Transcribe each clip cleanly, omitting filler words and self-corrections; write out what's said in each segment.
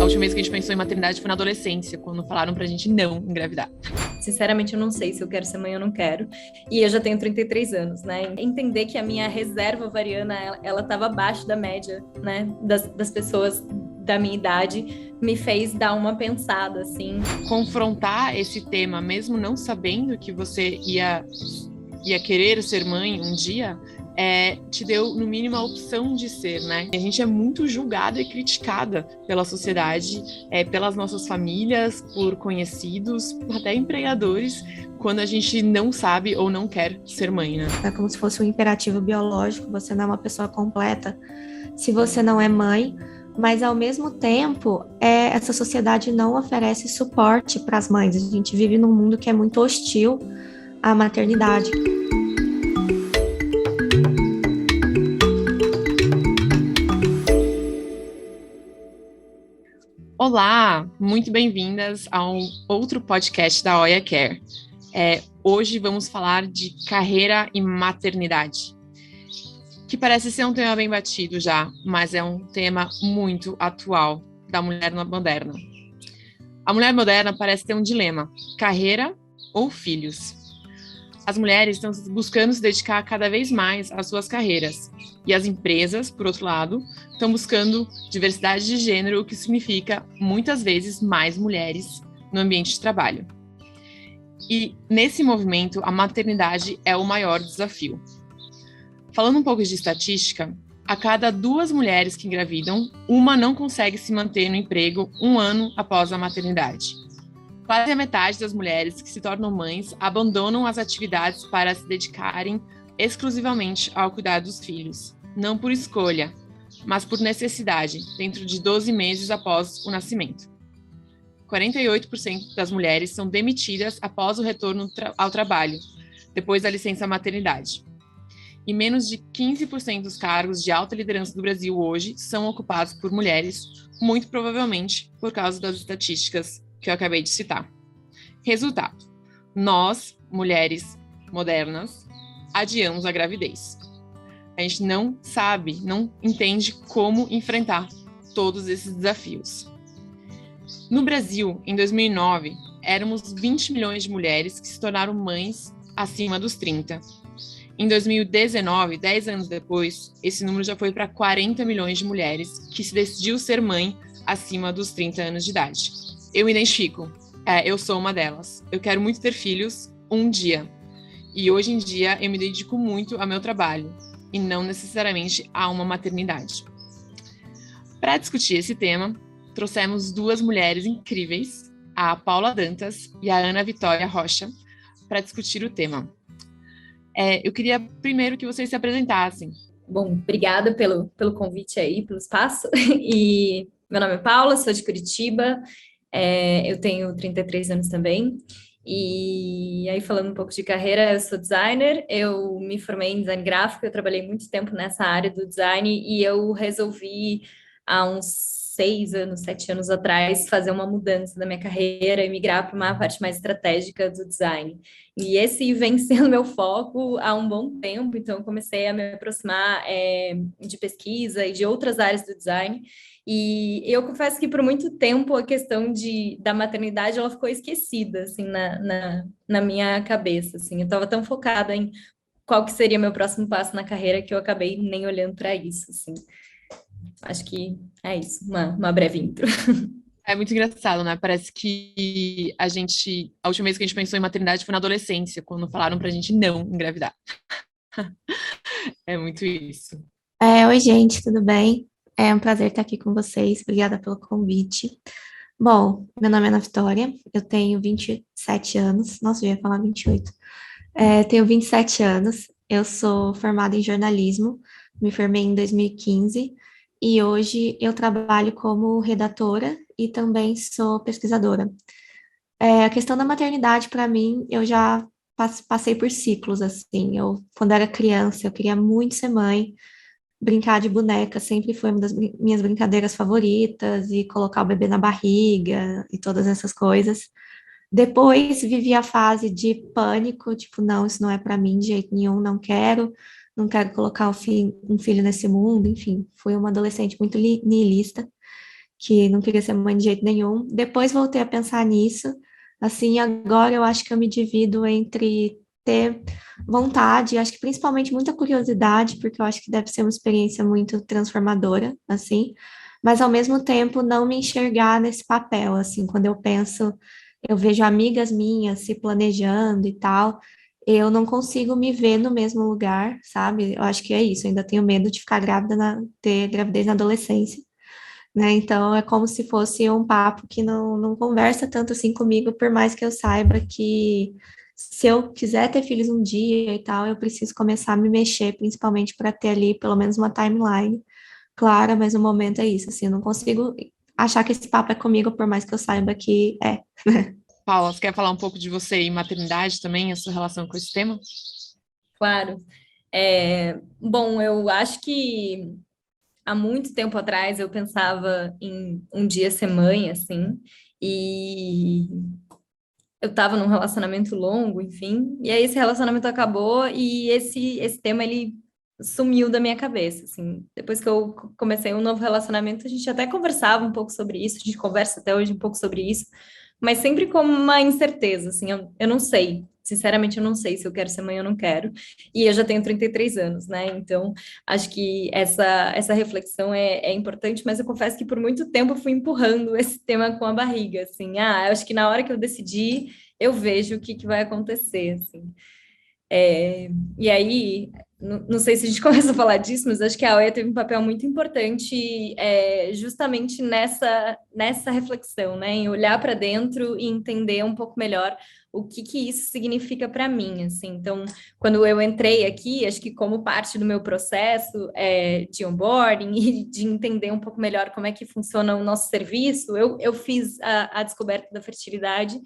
última vez que a gente pensou em maternidade foi na adolescência, quando falaram pra gente não engravidar. Sinceramente, eu não sei se eu quero ser mãe ou não quero. E eu já tenho 33 anos, né? Entender que a minha reserva ovariana, ela estava abaixo da média, né? Das pessoas da minha idade, me fez dar uma pensada, assim. Confrontar esse tema, mesmo não sabendo que você ia querer ser mãe um dia, te deu, no mínimo, a opção de ser, né? A gente é muito julgada e criticada pela sociedade, pelas nossas famílias, por conhecidos, até empregadores, quando a gente não sabe ou não quer ser mãe, né? É como se fosse um imperativo biológico, você não é uma pessoa completa se você não é mãe, mas ao mesmo tempo, essa sociedade não oferece suporte para as mães. A gente vive num mundo que é muito hostil à maternidade. Olá, muito bem-vindas a um outro podcast da Oia Care. Hoje vamos falar de carreira e maternidade, que parece ser um tema bem batido já, mas é um tema muito atual da mulher moderna. A mulher moderna parece ter um dilema: carreira ou filhos? As mulheres estão buscando se dedicar cada vez mais às suas carreiras. E as empresas, por outro lado, estão buscando diversidade de gênero, o que significa, muitas vezes, mais mulheres no ambiente de trabalho. E, nesse movimento, a maternidade é o maior desafio. Falando um pouco de estatística, a cada 2 mulheres que engravidam, uma não consegue se manter no emprego 1 ano após a maternidade. Quase a metade das mulheres que se tornam mães abandonam as atividades para se dedicarem exclusivamente ao cuidado dos filhos, não por escolha, mas por necessidade, dentro de 12 meses após o nascimento. 48% das mulheres são demitidas após o retorno ao trabalho, depois da licença maternidade. E menos de 15% dos cargos de alta liderança do Brasil hoje são ocupados por mulheres, muito provavelmente por causa das estatísticas que eu acabei de citar. Resultado: nós, mulheres modernas, adiamos a gravidez. A gente não sabe, não entende como enfrentar todos esses desafios. No Brasil, em 2009, éramos 20 milhões de mulheres que se tornaram mães acima dos 30. Em 2019, 10 anos depois, esse número já foi para 40 milhões de mulheres que se decidiu ser mãe acima dos 30 anos de idade. Eu me identifico. Eu sou uma delas. Eu quero muito ter filhos um dia. E hoje em dia eu me dedico muito ao meu trabalho e não necessariamente a uma maternidade. Para discutir esse tema, trouxemos 2 mulheres incríveis, a Paula Dantas e a Ana Vitória Rocha, para discutir o tema. Eu queria primeiro que vocês se apresentassem. Bom, obrigada pelo convite aí, pelo espaço. E meu nome é Paula, sou de Curitiba. Eu tenho 33 anos também, e aí falando um pouco de carreira, eu sou designer, eu me formei em design gráfico, eu trabalhei muito tempo nessa área do design, e eu resolvi há uns 6 anos, 7 anos atrás, fazer uma mudança da minha carreira e migrar para uma parte mais estratégica do design. E esse vem sendo meu foco há um bom tempo, então eu comecei a me aproximar de pesquisa e de outras áreas do design. E eu confesso que por muito tempo a questão da maternidade ela ficou esquecida assim, na minha cabeça. Assim. Eu estava tão focada em qual que seria meu próximo passo na carreira que eu acabei nem olhando para isso. Assim. Acho que é isso, uma breve intro. É muito engraçado, né? Parece que a última vez que a gente pensou em maternidade foi na adolescência, quando falaram pra gente não engravidar. É muito isso. Oi, gente, tudo bem? É um prazer estar aqui com vocês. Obrigada pelo convite. Bom, meu nome é Ana Vitória, eu tenho 27 anos. Nossa, eu ia falar 28. Tenho 27 anos, eu sou formada em jornalismo, me formei em 2015 e hoje eu trabalho como redatora e também sou pesquisadora. A questão da maternidade, para mim, eu já passei por ciclos, assim. Quando era criança, eu queria muito ser mãe. Brincar de boneca sempre foi uma das minhas brincadeiras favoritas, e colocar o bebê na barriga e todas essas coisas. Depois vivi a fase de pânico, tipo, não, isso não é para mim de jeito nenhum, não quero colocar um filho nesse mundo, enfim, fui uma adolescente muito niilista. que não queria ser mãe de jeito nenhum. Depois voltei a pensar nisso. Assim, agora eu acho que eu me divido entre ter vontade, acho que principalmente muita curiosidade, porque eu acho que deve ser uma experiência muito transformadora, assim, mas ao mesmo tempo não me enxergar nesse papel, assim, quando eu penso, eu vejo amigas minhas se planejando e tal, eu não consigo me ver no mesmo lugar, sabe? Eu acho que é isso, eu ainda tenho medo de ficar grávida, ter gravidez na adolescência, né? Então é como se fosse um papo que não conversa tanto assim comigo, por mais que eu saiba que se eu quiser ter filhos um dia e tal, eu preciso começar a me mexer, principalmente para ter ali pelo menos uma timeline clara, mas o momento é isso, assim, eu não consigo achar que esse papo é comigo, por mais que eu saiba que é. Paula, você quer falar um pouco de você e maternidade também, a sua relação com esse tema? Claro. Bom, eu acho que há muito tempo atrás eu pensava em um dia ser mãe, assim, e eu estava num relacionamento longo, enfim, e aí esse relacionamento acabou e esse tema ele sumiu da minha cabeça, assim. Depois que eu comecei um novo relacionamento, a gente até conversava um pouco sobre isso, a gente conversa até hoje um pouco sobre isso, mas sempre com uma incerteza, assim, eu não sei. Sinceramente, eu não sei se eu quero ser mãe ou não quero. E eu já tenho 33 anos, né? Então, acho que essa reflexão é importante, mas eu confesso que por muito tempo eu fui empurrando esse tema com a barriga, assim. Eu acho que na hora que eu decidir, eu vejo o que vai acontecer, assim. E aí, não sei se a gente começa a falar disso, mas acho que a OEA teve um papel muito importante justamente nessa reflexão, né? Em olhar para dentro e entender um pouco melhor o que isso significa para mim, assim. Então, quando eu entrei aqui, acho que como parte do meu processo de onboarding e de entender um pouco melhor como é que funciona o nosso serviço, eu fiz a descoberta da fertilidade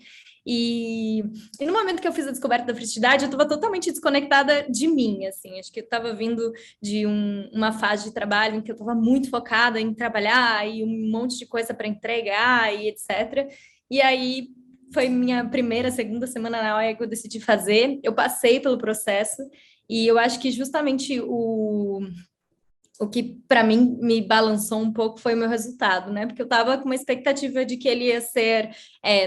e no momento que eu fiz a descoberta da fertilidade, eu estava totalmente desconectada de mim, assim. Acho que eu estava vindo de uma fase de trabalho em que eu estava muito focada em trabalhar e um monte de coisa para entregar e etc. E aí foi minha primeira, segunda semana na OEA que eu decidi fazer. Eu passei pelo processo e eu acho que justamente o que para mim me balançou um pouco foi o meu resultado, né? Porque eu estava com uma expectativa de que ele ia ser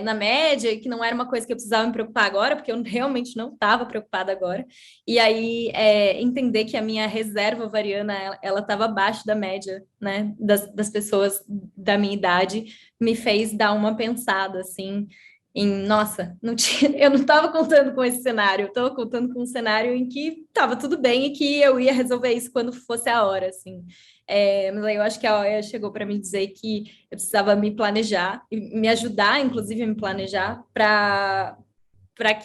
na média e que não era uma coisa que eu precisava me preocupar agora, porque eu realmente não estava preocupada agora. E aí entender que a minha reserva ovariana ela estava abaixo da média, né? Das pessoas da minha idade, me fez dar uma pensada assim. Nossa, eu não estava contando com esse cenário, eu estava contando com um cenário em que estava tudo bem e que eu ia resolver isso quando fosse a hora, assim. Mas aí eu acho que a OEA chegou para me dizer que eu precisava me planejar, e me ajudar, inclusive, a me planejar, para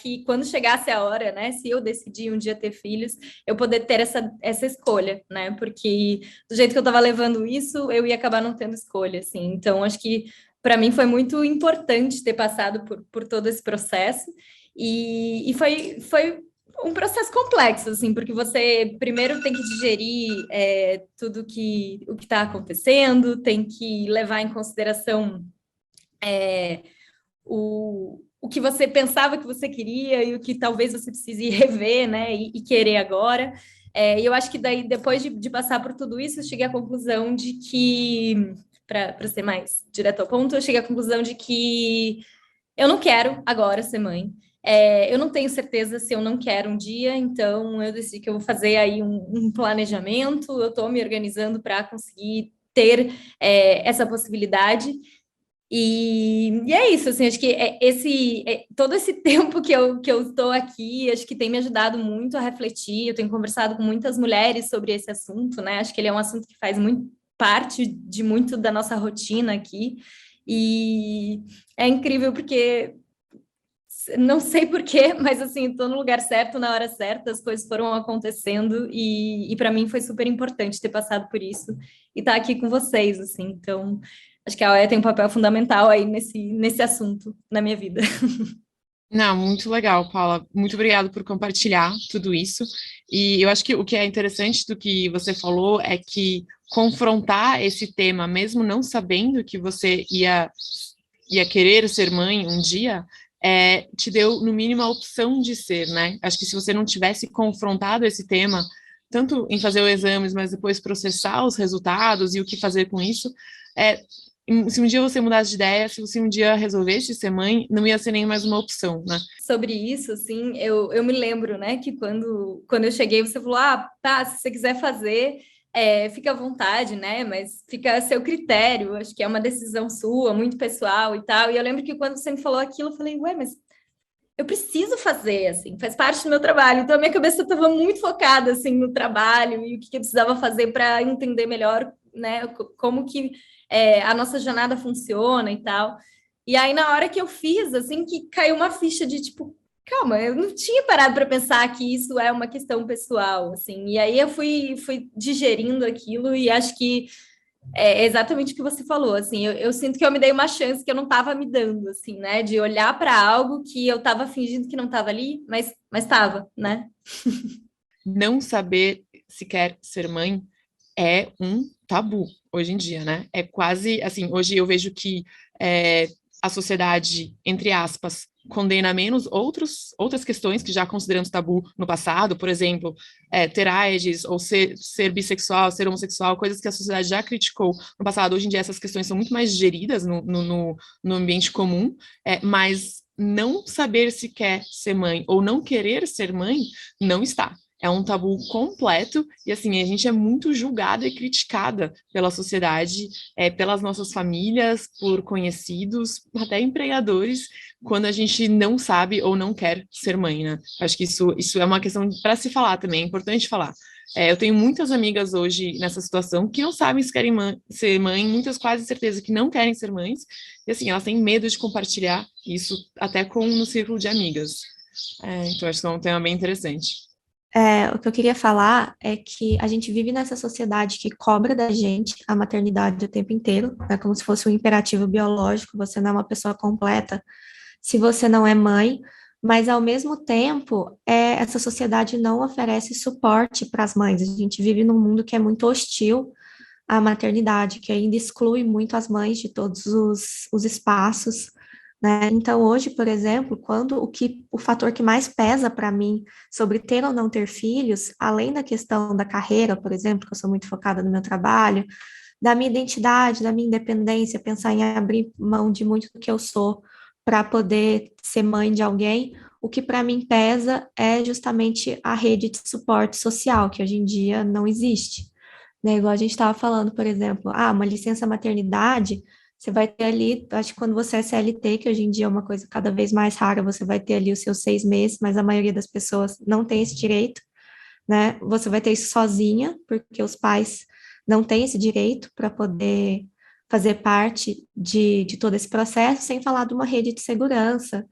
que quando chegasse a hora, né, se eu decidir um dia ter filhos, eu poder ter essa escolha, né, porque do jeito que eu estava levando isso, eu ia acabar não tendo escolha, assim. Então, acho que para mim foi muito importante ter passado por todo esse processo e foi um processo complexo, assim, porque você primeiro tem que digerir tudo o que está acontecendo, tem que levar em consideração o que você pensava que você queria e o que talvez você precise rever, né, e querer agora. E eu acho que daí, depois de passar por tudo isso, eu cheguei à conclusão de que para ser mais direto ao ponto, eu cheguei à conclusão de que eu não quero agora ser mãe. Eu não tenho certeza se eu não quero um dia, então eu decidi que eu vou fazer aí um planejamento, eu estou me organizando para conseguir ter essa possibilidade. E é isso, assim, acho que todo esse tempo que eu estou aqui, acho que tem me ajudado muito a refletir, eu tenho conversado com muitas mulheres sobre esse assunto, né, acho que ele é um assunto que faz muito parte de muito da nossa rotina aqui, e é incrível porque não sei porquê, mas assim, estou no lugar certo, na hora certa, as coisas foram acontecendo e para mim foi super importante ter passado por isso e estar aqui com vocês, assim, então acho que a OEA tem um papel fundamental aí nesse assunto na minha vida. Não, muito legal, Paula. Muito obrigada por compartilhar tudo isso. E eu acho que o que é interessante do que você falou é que confrontar esse tema, mesmo não sabendo que você ia querer ser mãe um dia, te deu, no mínimo, a opção de ser, né? Acho que se você não tivesse confrontado esse tema, tanto em fazer os exames, mas depois processar os resultados e o que fazer com isso, se um dia você mudasse de ideia, se você um dia resolvesse ser mãe, não ia ser nem mais uma opção, né? Sobre isso, assim, eu me lembro, né, que quando eu cheguei, você falou, tá, se você quiser fazer, fica à vontade, né, mas fica a seu critério, acho que é uma decisão sua, muito pessoal e tal, e eu lembro que quando você me falou aquilo, eu falei, ué, mas eu preciso fazer, assim, faz parte do meu trabalho, então a minha cabeça estava muito focada, assim, no trabalho e o que eu precisava fazer para entender melhor, né, como que a nossa jornada funciona e tal. E aí, na hora que eu fiz, assim, que caiu uma ficha de tipo, calma, eu não tinha parado para pensar que isso é uma questão pessoal, assim. E aí eu fui digerindo aquilo e acho que é exatamente o que você falou, assim. Eu sinto que eu me dei uma chance que eu não estava me dando, assim, né? De olhar para algo que eu estava fingindo que não estava ali, mas estava, né? Não saber se quer ser mãe é um tabu hoje em dia, né? É quase assim, hoje eu vejo que a sociedade, entre aspas, condena menos outras questões que já consideramos tabu no passado, por exemplo, ter AIDS, ou ser bissexual, ser homossexual, coisas que a sociedade já criticou no passado. Hoje em dia essas questões são muito mais digeridas no ambiente comum, mas não saber se quer ser mãe ou não querer ser mãe não está. É um tabu completo e, assim, a gente é muito julgada e criticada pela sociedade, pelas nossas famílias, por conhecidos, até empregadores, quando a gente não sabe ou não quer ser mãe, né? Acho que isso é uma questão para se falar também, é importante falar. Eu tenho muitas amigas hoje nessa situação que não sabem se querem ser mãe, muitas quase certeza que não querem ser mães, e assim, elas têm medo de compartilhar isso até no círculo de amigas. Então, acho que é um tema bem interessante. O que eu queria falar é que a gente vive nessa sociedade que cobra da gente a maternidade o tempo inteiro, é como se fosse um imperativo biológico, você não é uma pessoa completa se você não é mãe, mas ao mesmo tempo, essa sociedade não oferece suporte para as mães. A gente vive num mundo que é muito hostil à maternidade, que ainda exclui muito as mães de todos os espaços, né? Então, hoje, por exemplo, o fator que mais pesa para mim sobre ter ou não ter filhos, além da questão da carreira, por exemplo, que eu sou muito focada no meu trabalho, da minha identidade, da minha independência, pensar em abrir mão de muito do que eu sou para poder ser mãe de alguém, o que para mim pesa é justamente a rede de suporte social, que hoje em dia não existe. Né? Igual a gente estava falando, por exemplo, uma licença maternidade, você vai ter ali, acho que quando você é CLT, que hoje em dia é uma coisa cada vez mais rara, você vai ter ali os seus 6 meses, mas a maioria das pessoas não tem esse direito, né? Você vai ter isso sozinha, porque os pais não têm esse direito para poder fazer parte de todo esse processo, sem falar de uma rede de segurança,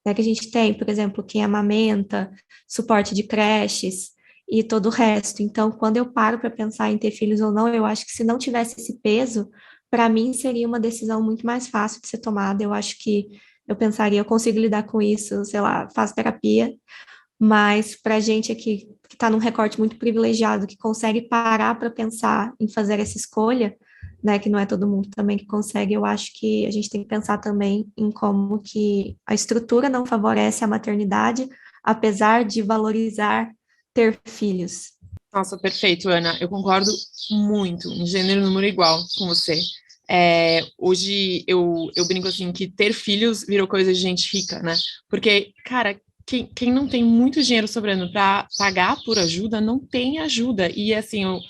né, que a gente tem, por exemplo, quem amamenta, suporte de creches e todo o resto. Então, quando eu paro para pensar em ter filhos ou não, eu acho que se não tivesse esse peso, para mim seria uma decisão muito mais fácil de ser tomada. Eu acho que eu pensaria, eu consigo lidar com isso, sei lá, faço terapia, mas para a gente aqui que está num recorte muito privilegiado, que consegue parar para pensar em fazer essa escolha, né, que não é todo mundo também que consegue, eu acho que a gente tem que pensar também em como que a estrutura não favorece a maternidade, apesar de valorizar ter filhos. Nossa, perfeito, Ana. Eu concordo muito, em gênero e número igual com você. Hoje eu brinco assim que ter filhos virou coisa de gente rica, né? Porque, cara, quem não tem muito dinheiro sobrando para pagar por ajuda, não tem ajuda. E assim, eu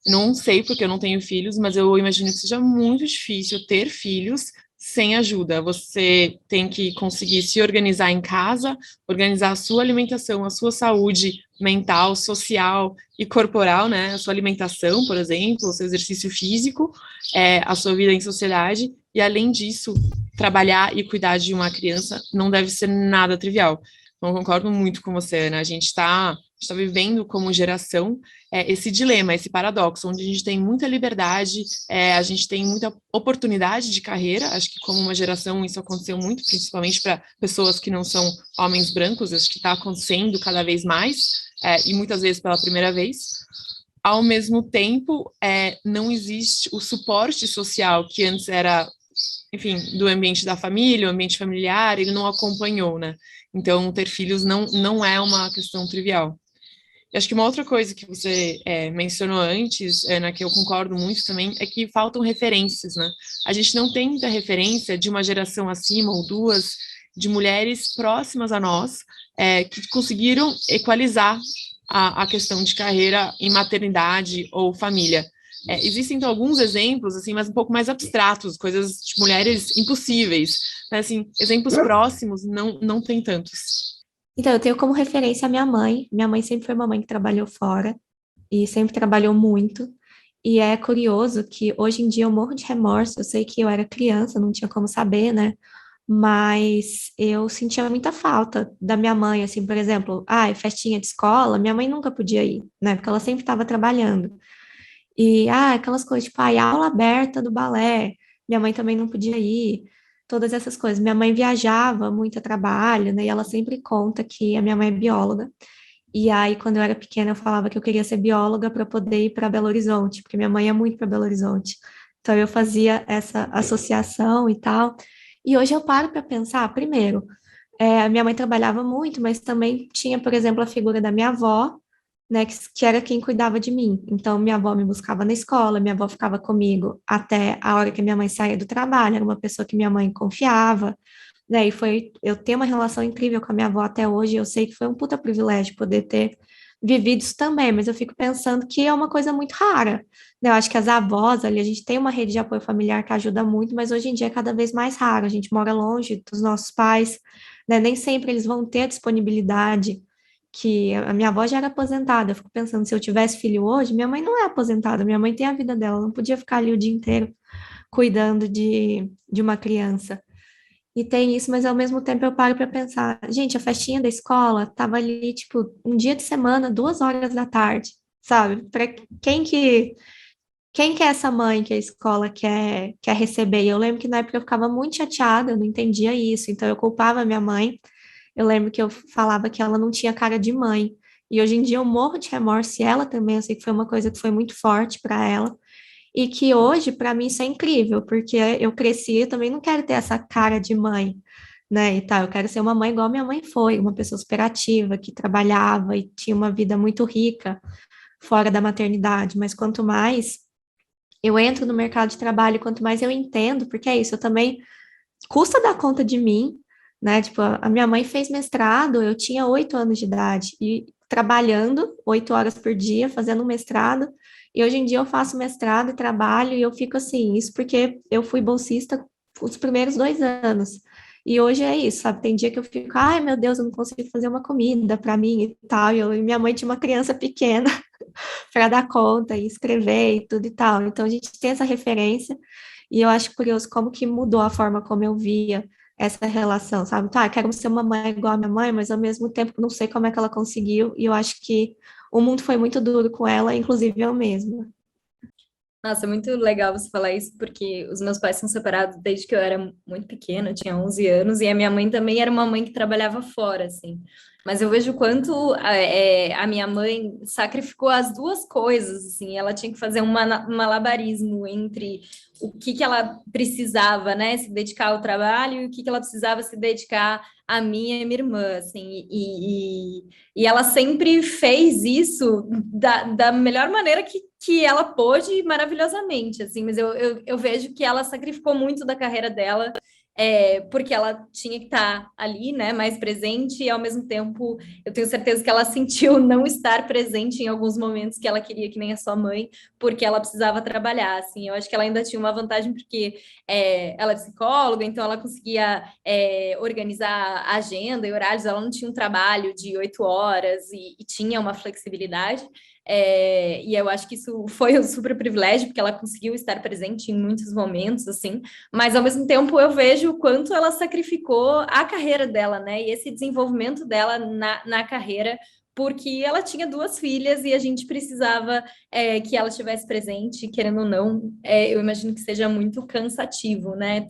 não sei porque eu não tenho filhos, mas eu imagino que seja muito difícil ter filhos sem ajuda. Você tem que conseguir se organizar em casa, organizar a sua alimentação, a sua saúde mental, social e corporal, né? A sua alimentação, por exemplo, o seu exercício físico, a sua vida em sociedade. E, além disso, trabalhar e cuidar de uma criança não deve ser nada trivial. Então, eu concordo muito com você, né? A gente está vivendo como geração esse dilema, esse paradoxo, onde a gente tem muita liberdade, a gente tem muita oportunidade de carreira. Acho que como uma geração isso aconteceu muito, principalmente para pessoas que não são homens brancos. Acho que está acontecendo cada vez mais, e muitas vezes pela primeira vez. Ao mesmo tempo, não existe o suporte social que antes era, enfim, do ambiente da família, o ambiente familiar, ele não acompanhou, né? Então, ter filhos não é uma questão trivial. Eu acho que uma outra coisa que você mencionou antes, Ana, que eu concordo muito também, é que faltam referências, né? A gente não tem muita referência de uma geração acima ou duas de mulheres próximas a nós que conseguiram equalizar a questão de carreira em maternidade ou família. Existem então alguns exemplos, assim, mas um pouco mais abstratos, coisas de mulheres impossíveis, mas, assim, exemplos próximos não tem tantos. Então, eu tenho como referência a minha mãe. Minha mãe sempre foi uma mãe que trabalhou fora e sempre trabalhou muito. E é curioso que hoje em dia eu morro de remorso. Eu sei que eu era criança, não tinha como saber, né? Mas eu sentia muita falta da minha mãe, assim, por exemplo, festinha de escola, minha mãe nunca podia ir, né? Porque ela sempre estava trabalhando. E, aquelas coisas, tipo, aula aberta do balé, minha mãe também não podia ir, todas essas coisas. Minha mãe viajava muito a trabalho, né? E ela sempre conta que a minha mãe é bióloga. E aí, quando eu era pequena, eu falava que eu queria ser bióloga para poder ir para Belo Horizonte, porque minha mãe é muito para Belo Horizonte. Então, eu fazia essa associação e tal. E hoje eu paro para pensar, primeiro, a minha mãe trabalhava muito, mas também tinha, por exemplo, a figura da minha avó, né, que era quem cuidava de mim. Então, minha avó me buscava na escola, minha avó ficava comigo até a hora que minha mãe saía do trabalho, era uma pessoa que minha mãe confiava, né, eu tenho uma relação incrível com a minha avó até hoje, eu sei que foi um puta privilégio poder ter vivido isso também, mas eu fico pensando que é uma coisa muito rara, né, eu acho que as avós ali, a gente tem uma rede de apoio familiar que ajuda muito, mas hoje em dia é cada vez mais raro, a gente mora longe dos nossos pais, né, nem sempre eles vão ter a disponibilidade que a minha avó já era aposentada. Eu fico pensando, se eu tivesse filho hoje, minha mãe não é aposentada, minha mãe tem a vida dela, não podia ficar ali o dia inteiro cuidando de uma criança. E tem isso, mas ao mesmo tempo eu paro para pensar, gente, a festinha da escola tava ali, tipo, um dia de semana, 2 horas da tarde, sabe? Para quem que quem que é essa mãe que a escola quer receber? E eu lembro que na época eu ficava muito chateada, eu não entendia isso, então eu culpava a minha mãe. Eu lembro que eu falava que ela não tinha cara de mãe. E hoje em dia eu morro de remorso, e ela também, eu sei que foi uma coisa que foi muito forte para ela. E que hoje, para mim, isso é incrível, porque eu cresci, eu também não quero ter essa cara de mãe, né? E tal, eu quero ser uma mãe igual minha mãe foi, uma pessoa super ativa, que trabalhava e tinha uma vida muito rica fora da maternidade. Mas quanto mais eu entro no mercado de trabalho, quanto mais eu entendo, porque é isso, eu também custa dar conta de mim, né? Tipo, a minha mãe fez mestrado, eu tinha 8 anos de idade, e trabalhando 8 horas por dia, fazendo um mestrado, e hoje em dia eu faço mestrado e trabalho, e eu fico assim, isso porque eu fui bolsista os primeiros 2 anos. E hoje é isso, sabe? Tem dia que eu fico, ai meu Deus, eu não consigo fazer uma comida para mim e tal. E minha mãe tinha uma criança pequena para dar conta e escrever e tudo e tal. Então a gente tem essa referência e eu acho curioso como que mudou a forma como eu via essa relação, sabe? Tá, quero ser uma mãe igual a minha mãe, mas ao mesmo tempo não sei como é que ela conseguiu e eu acho que o mundo foi muito duro com ela, inclusive eu mesma. Nossa, é muito legal você falar isso, porque os meus pais são separados desde que eu era muito pequena, eu tinha 11 anos, e a minha mãe também era uma mãe que trabalhava fora, assim. Mas eu vejo o quanto a minha mãe sacrificou as duas coisas, assim, ela tinha que fazer um malabarismo entre o que que ela precisava, né, se dedicar ao trabalho e o que que ela precisava se dedicar a mim e a minha irmã, assim, e ela sempre fez isso da melhor maneira que ela pôde, maravilhosamente, assim, mas eu vejo que ela sacrificou muito da carreira dela, porque ela tinha que estar ali, né, mais presente, e ao mesmo tempo eu tenho certeza que ela sentiu não estar presente em alguns momentos que ela queria, que nem a sua mãe, porque ela precisava trabalhar, assim, eu acho que ela ainda tinha uma vantagem porque ela é psicóloga, então ela conseguia organizar a agenda e horários, ela não tinha um trabalho de 8 horas e tinha uma flexibilidade, e eu acho que isso foi um super privilégio, porque ela conseguiu estar presente em muitos momentos, assim, mas ao mesmo tempo eu vejo o quanto ela sacrificou a carreira dela, né? E esse desenvolvimento dela na carreira, porque ela tinha 2 filhas e a gente precisava que ela estivesse presente, querendo ou não, eu imagino que seja muito cansativo, né?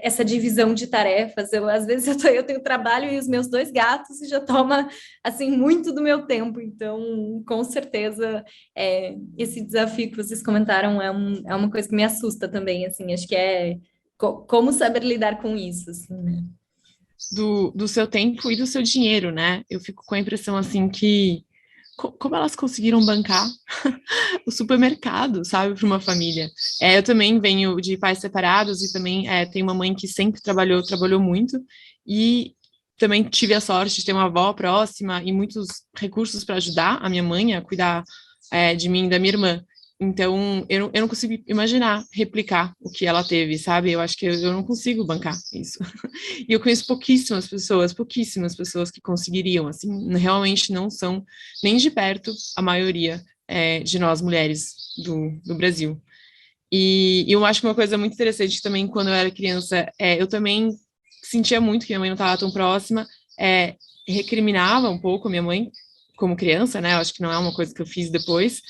Essa divisão de tarefas. Às vezes eu tenho trabalho e os meus 2 gatos e já toma assim muito do meu tempo. Então, com certeza, esse desafio que vocês comentaram é uma coisa que me assusta também. Assim, acho que como saber lidar com isso, assim, né? do seu tempo e do seu dinheiro, né? Eu fico com a impressão, assim, que como elas conseguiram bancar o supermercado, sabe, para uma família. Eu também venho de pais separados e também tenho uma mãe que sempre trabalhou muito e também tive a sorte de ter uma avó próxima e muitos recursos para ajudar a minha mãe a cuidar de mim e da minha irmã. Então, eu não consigo imaginar replicar o que ela teve, sabe? Eu acho que eu não consigo bancar isso. E eu conheço pouquíssimas pessoas que conseguiriam, assim, realmente não são nem de perto a maioria de nós mulheres do Brasil. E eu acho que uma coisa muito interessante também, quando eu era criança, eu também sentia muito que minha mãe não estava tão próxima, recriminava um pouco a minha mãe como criança, né? Eu acho que não é uma coisa que eu fiz depois,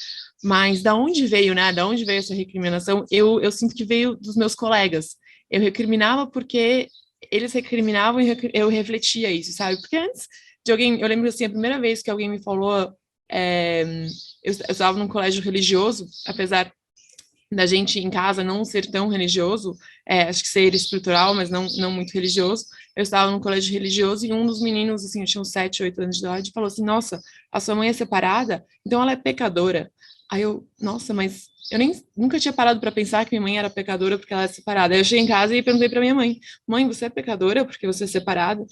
mas da onde veio, né? Da onde veio essa recriminação? Eu sinto que veio dos meus colegas. Eu recriminava porque eles recriminavam e eu refletia isso, sabe? Porque antes de alguém, eu lembro assim, a primeira vez que alguém me falou, eu estava num colégio religioso, apesar da gente em casa não ser tão religioso, acho que ser estrutural, mas não muito religioso. Eu estava num colégio religioso e um dos meninos, assim, eu tinha uns 7, 8 anos de idade, falou assim, nossa, a sua mãe é separada? Então ela é pecadora. Aí eu, nossa, mas eu nunca tinha parado para pensar que minha mãe era pecadora porque ela é separada. Aí eu cheguei em casa e perguntei para minha mãe, mãe, você é pecadora porque você é separada?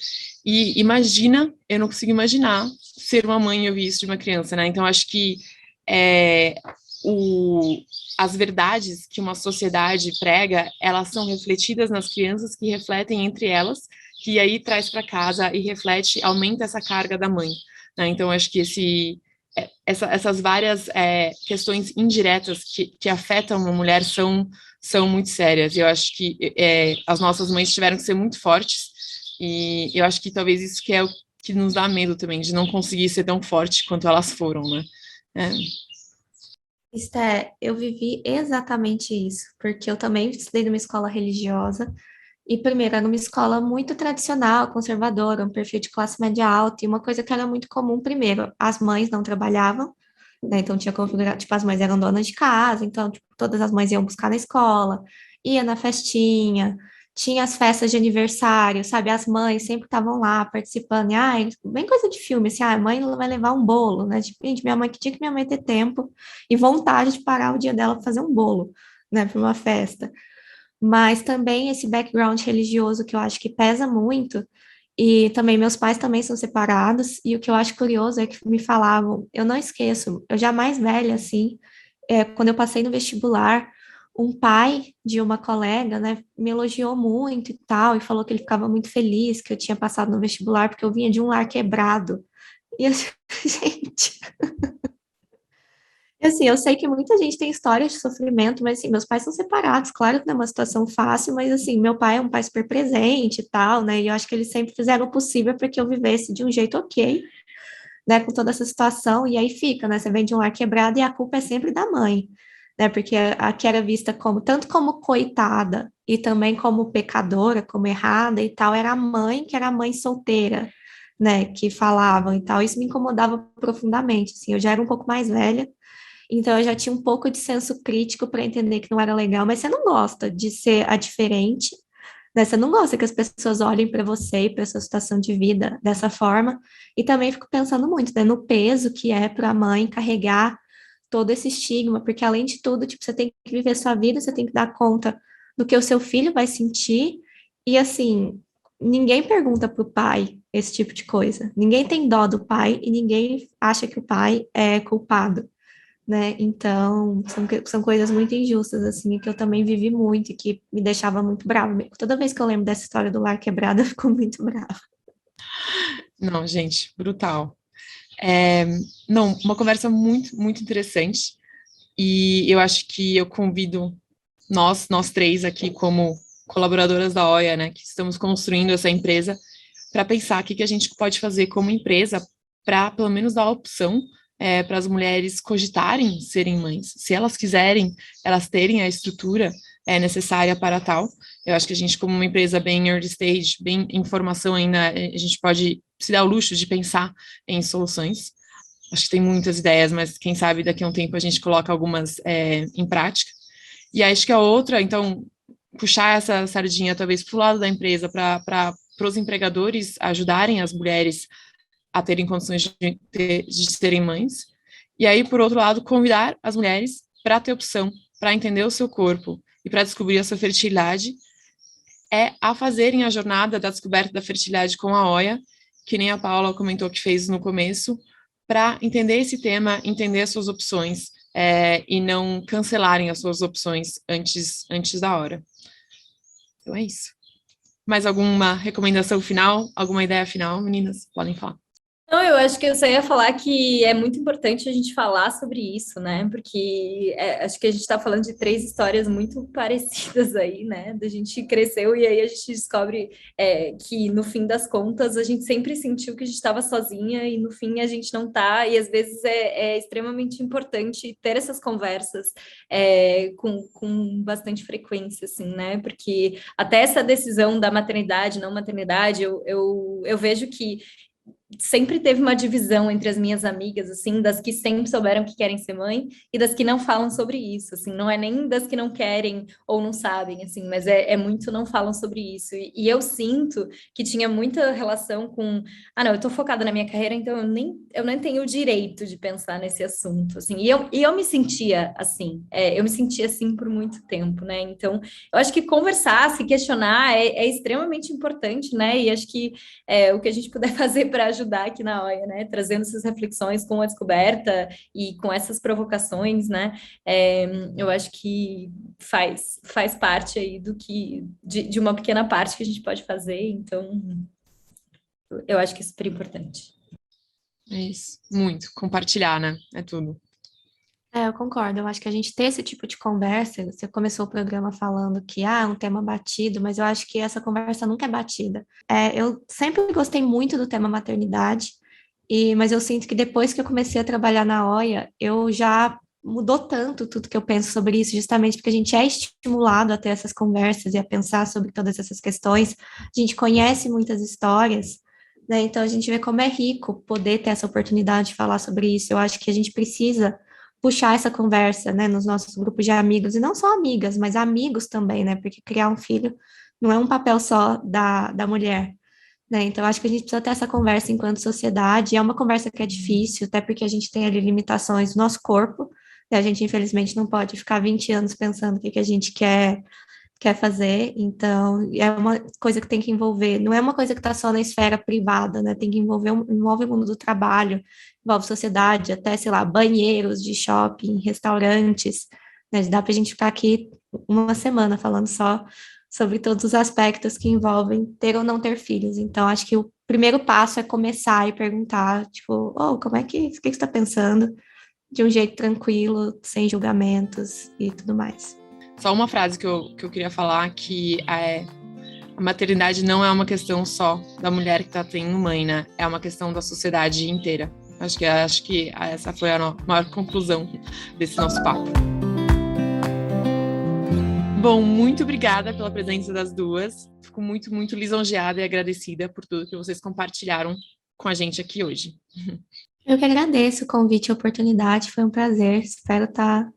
E imagina, eu não consigo imaginar ser uma mãe e ouvir isso de uma criança, né? Então acho que as verdades que uma sociedade prega, elas são refletidas nas crianças que refletem entre elas, que aí traz para casa e reflete, aumenta essa carga da mãe, né? Então, acho que essas várias questões indiretas que afetam uma mulher são muito sérias, e eu acho que as nossas mães tiveram que ser muito fortes, e eu acho que talvez isso que é o que nos dá medo também, de não conseguir ser tão forte quanto elas foram, né? Esté, eu vivi exatamente isso, porque eu também estudei numa escola religiosa, e primeiro era uma escola muito tradicional, conservadora, um perfil de classe média alta, e uma coisa que era muito comum, primeiro, as mães não trabalhavam, né, então tinha configurado, tipo, as mães eram donas de casa, então, tipo, todas as mães iam buscar na escola, ia na festinha, tinha as festas de aniversário, sabe, as mães sempre estavam lá participando, e, bem coisa de filme, assim, a mãe vai levar um bolo, né, tipo, gente, minha mãe, que tinha que minha mãe ter tempo e vontade de parar o dia dela para fazer um bolo, né, para uma festa, mas também esse background religioso que eu acho que pesa muito, e também meus pais também são separados, e o que eu acho curioso é que me falavam, eu não esqueço, eu já mais velha, assim, quando eu passei no vestibular, um pai de uma colega, né, me elogiou muito e tal, e falou que ele ficava muito feliz que eu tinha passado no vestibular, porque eu vinha de um lar quebrado. E eu, gente, e assim, eu sei que muita gente tem histórias de sofrimento, mas assim, meus pais são separados, claro que não é uma situação fácil, mas assim, meu pai é um pai super presente e tal, né? E eu acho que eles sempre fizeram o possível para que eu vivesse de um jeito ok, né, com toda essa situação, e aí fica, né? Você vem de um lar quebrado e a culpa é sempre da mãe, né? Porque a que era vista como tanto como coitada e também como pecadora, como errada e tal, era a mãe, que era a mãe solteira, né, que falavam e tal. Isso me incomodava profundamente, assim, eu já era um pouco mais velha, então eu já tinha um pouco de senso crítico para entender que não era legal, mas você não gosta de ser a diferente, né? Você não gosta que as pessoas olhem para você e para sua situação de vida dessa forma. E também fico pensando muito, né, no peso que é para a mãe carregar todo esse estigma, porque além de tudo, tipo, você tem que viver sua vida, você tem que dar conta do que o seu filho vai sentir. E assim, ninguém pergunta para o pai esse tipo de coisa. Ninguém tem dó do pai e ninguém acha que o pai é culpado, né? Então, são coisas muito injustas, assim, que eu também vivi muito e que me deixava muito brava. Toda vez que eu lembro dessa história do lar quebrado, eu fico muito brava. Não, gente, brutal. É, não, uma conversa muito interessante. E eu acho que eu convido nós três aqui como colaboradoras da OIA, né, que estamos construindo essa empresa, para pensar o que a gente pode fazer como empresa para, pelo menos, dar a opção para as mulheres cogitarem serem mães. Se elas quiserem, elas terem a estrutura necessária para tal. Eu acho que a gente, como uma empresa bem early stage, bem em formação ainda, a gente pode se dar o luxo de pensar em soluções. Acho que tem muitas ideias, mas quem sabe daqui a um tempo a gente coloca algumas em prática. E acho que a outra, então, puxar essa sardinha talvez para o lado da empresa, para os empregadores ajudarem as mulheres a terem condições de serem mães. E aí, por outro lado, convidar as mulheres para ter opção, para entender o seu corpo e para descobrir a sua fertilidade, a fazerem a jornada da descoberta da fertilidade com a OIA, que nem a Paula comentou que fez no começo, para entender esse tema, entender as suas opções e não cancelarem as suas opções antes da hora. Então é isso. Mais alguma recomendação final? Alguma ideia final, meninas? Podem falar. Não, eu acho que eu só ia falar que é muito importante a gente falar sobre isso, né? Porque acho que a gente está falando de 3 histórias muito parecidas aí, né? Da gente cresceu e aí a gente descobre que, no fim das contas, a gente sempre sentiu que a gente estava sozinha e, no fim, a gente não tá. E, às vezes, é extremamente importante ter essas conversas com bastante frequência, assim, né? Porque até essa decisão da maternidade, não maternidade, eu vejo que sempre teve uma divisão entre as minhas amigas, assim, das que sempre souberam que querem ser mãe e das que não falam sobre isso, assim, não é nem das que não querem ou não sabem, assim, mas é muito não falam sobre isso. E eu sinto que tinha muita relação com, não, eu tô focada na minha carreira, então eu nem tenho o direito de pensar nesse assunto, assim, e eu me sentia assim, eu me sentia assim por muito tempo, né, então eu acho que conversar, se questionar é extremamente importante, né, e acho que o que a gente puder fazer para ajudar aqui na OIA, né, trazendo essas reflexões com a descoberta e com essas provocações, né, eu acho que faz parte aí de uma pequena parte que a gente pode fazer, então eu acho que é super importante. É isso, muito, compartilhar, né, é tudo. Eu concordo. Eu acho que a gente ter esse tipo de conversa, você começou o programa falando que é um tema batido, mas eu acho que essa conversa nunca é batida. Eu sempre gostei muito do tema maternidade, mas eu sinto que depois que eu comecei a trabalhar na OIA, eu já mudou tanto tudo que eu penso sobre isso, justamente porque a gente é estimulado a ter essas conversas e a pensar sobre todas essas questões. A gente conhece muitas histórias, né? Então a gente vê como é rico poder ter essa oportunidade de falar sobre isso. Eu acho que a gente precisa puxar essa conversa, né, nos nossos grupos de amigos, e não só amigas, mas amigos também, né, porque criar um filho não é um papel só da mulher, né, então acho que a gente precisa ter essa conversa enquanto sociedade, é uma conversa que é difícil, até porque a gente tem ali limitações no nosso corpo, e a gente infelizmente não pode ficar 20 anos pensando o que a gente quer fazer, então é uma coisa que tem que envolver, não é uma coisa que está só na esfera privada, né, tem que envolve o mundo do trabalho, envolve sociedade, até, sei lá, banheiros de shopping, restaurantes, né, dá para a gente ficar aqui uma semana falando só sobre todos os aspectos que envolvem ter ou não ter filhos, então acho que o primeiro passo é começar e perguntar, tipo, como é que, o que você está pensando, de um jeito tranquilo, sem julgamentos e tudo mais. Só uma frase que eu queria falar, que a maternidade não é uma questão só da mulher que está tendo mãe, né? É uma questão da sociedade inteira. Acho que essa foi a maior conclusão desse nosso papo. Bom, muito obrigada pela presença das duas. Fico muito, muito lisonjeada e agradecida por tudo que vocês compartilharam com a gente aqui hoje. Eu que agradeço o convite e a oportunidade, foi um prazer. Espero estar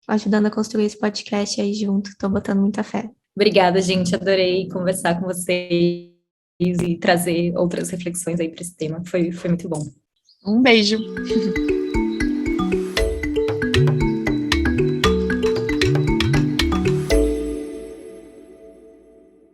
ajudando a construir esse podcast aí junto. Estou botando muita fé. Obrigada, gente. Adorei conversar com vocês e trazer outras reflexões aí para esse tema. Foi muito bom. Um beijo.